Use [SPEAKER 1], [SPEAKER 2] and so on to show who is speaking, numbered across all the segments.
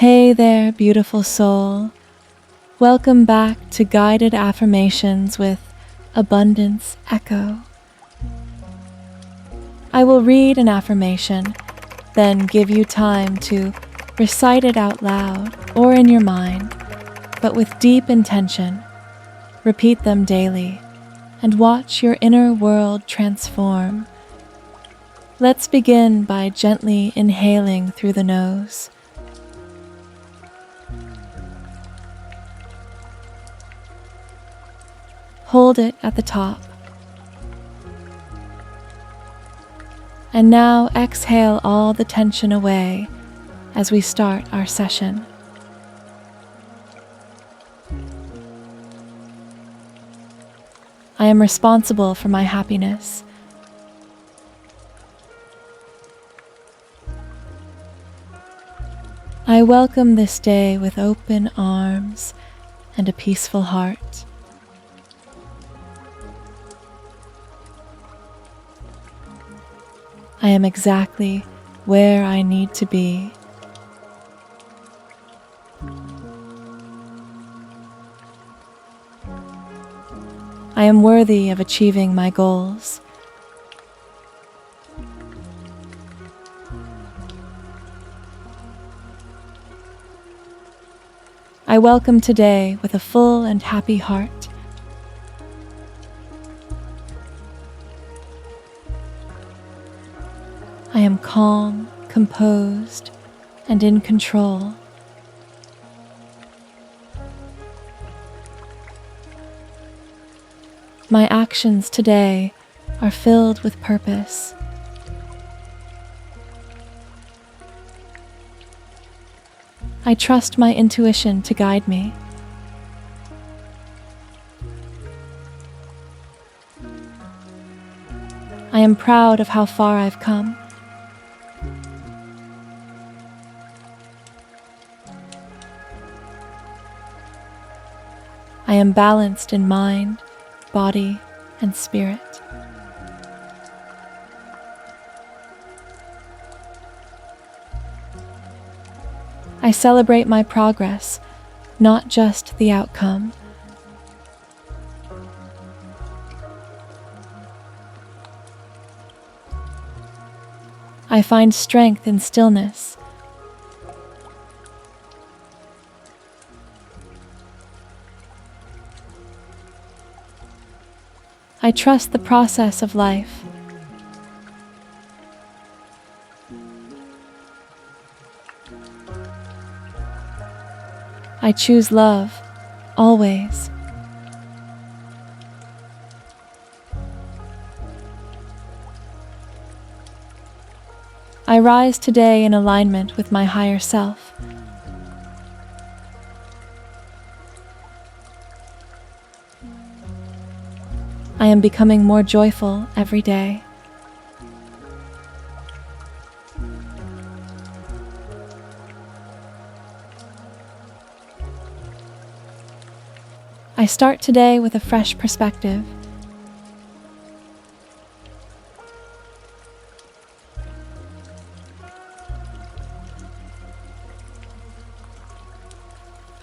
[SPEAKER 1] Hey there, beautiful soul. Welcome back to Guided Affirmations with Abundance Echo. I will read an affirmation, then give you time to recite it out loud or in your mind, but with deep intention. Repeat them daily and watch your inner world transform. Let's begin by gently inhaling through the nose. Hold it at the top. And now exhale all the tension away as we start our session. I am responsible for my happiness. I welcome this day with open arms and a peaceful heart. I am exactly where I need to be. I am worthy of achieving my goals. I welcome today with a full and happy heart. I am calm, composed, and in control. My actions today are filled with purpose. I trust my intuition to guide me. I am proud of how far I've come. I am balanced in mind, body, and spirit. I celebrate my progress, not just the outcome. I find strength in stillness. I trust the process of life. I choose love, always. I rise today in alignment with my higher self. I am becoming more joyful every day. I start today with a fresh perspective.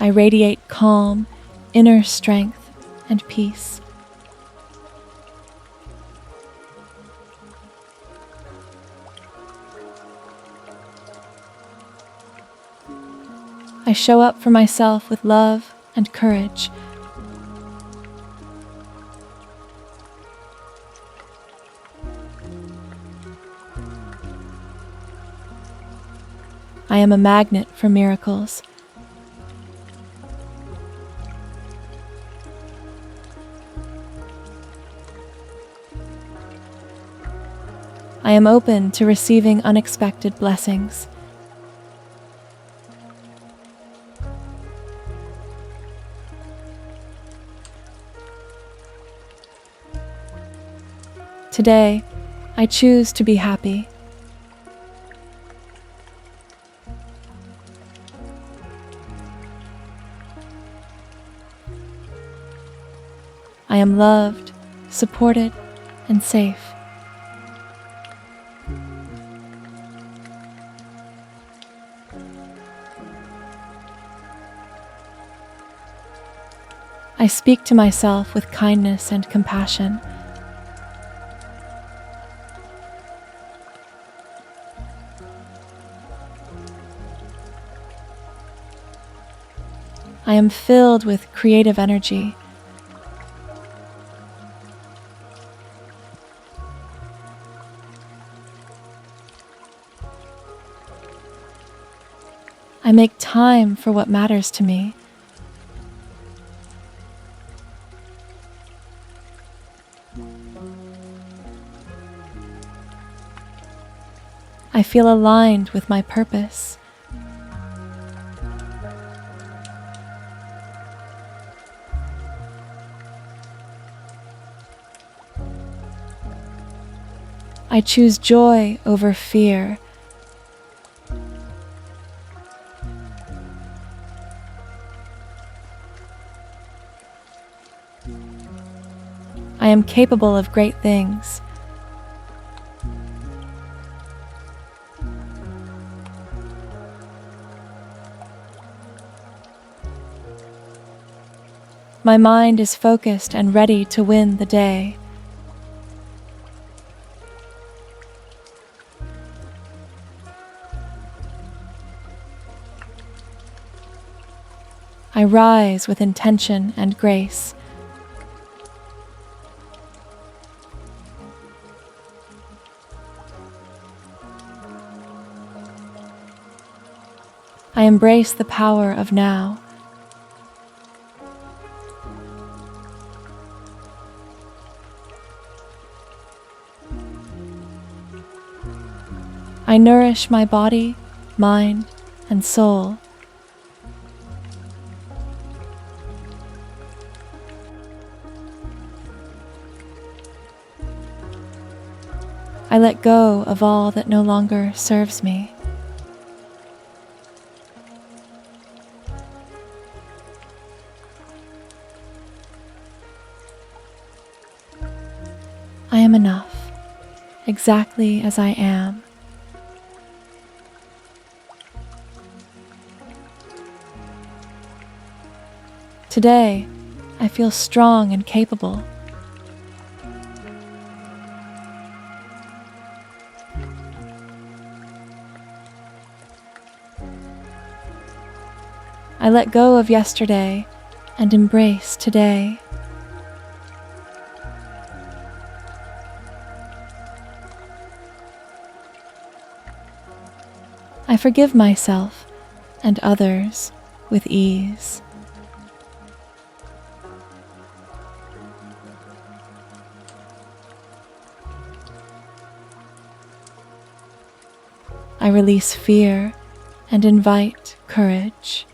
[SPEAKER 1] I radiate calm, inner strength, and peace. I show up for myself with love and courage. I am a magnet for miracles. I am open to receiving unexpected blessings. Today, I choose to be happy. I am loved, supported, and safe. I speak to myself with kindness and compassion. I am filled with creative energy. I make time for what matters to me. I feel aligned with my purpose. I choose joy over fear. I am capable of great things. My mind is focused and ready to win the day. I rise with intention and grace. I embrace the power of now. I nourish my body, mind, and soul. I let go of all that no longer serves me. I am enough, exactly as I am. Today, I feel strong and capable. I let go of yesterday and embrace today. I forgive myself and others with ease. I release fear and invite courage.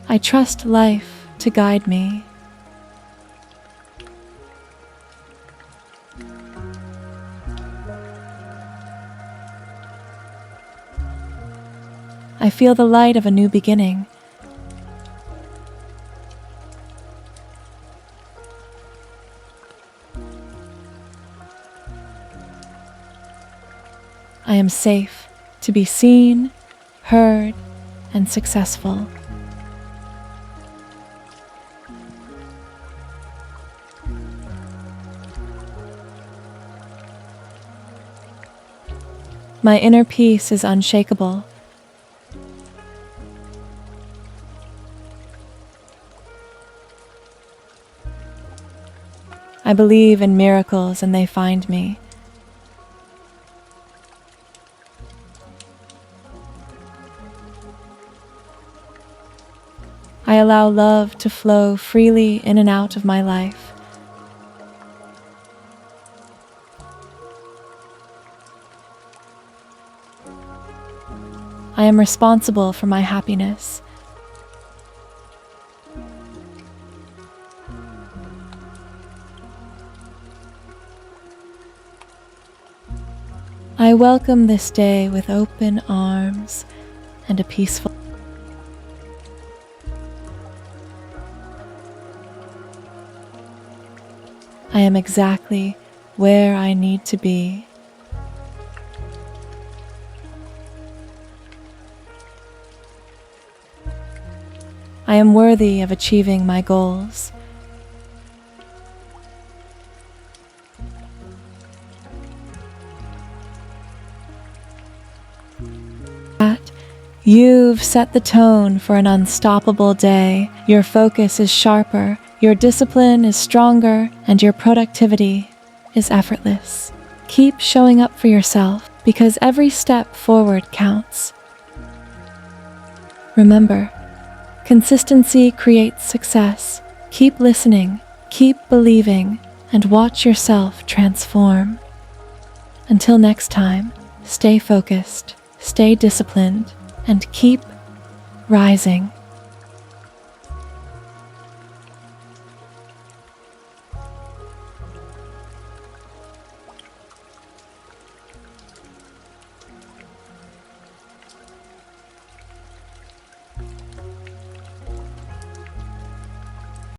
[SPEAKER 1] I trust life to guide me. I feel the light of a new beginning. I am safe to be seen, heard, and successful. My inner peace is unshakable. I believe in miracles and they find me. I allow love to flow freely in and out of my life. I am responsible for my happiness. I welcome this day with open arms and a peaceful. I am exactly where I need to be. am worthy of achieving my goals. You've set the tone for an unstoppable day. Your focus is sharper, your discipline is stronger, and your productivity is effortless. Keep showing up for yourself because every step forward counts. Remember, consistency creates success. Keep listening, keep believing, and watch yourself transform. Until next time, stay focused, stay disciplined, and keep rising.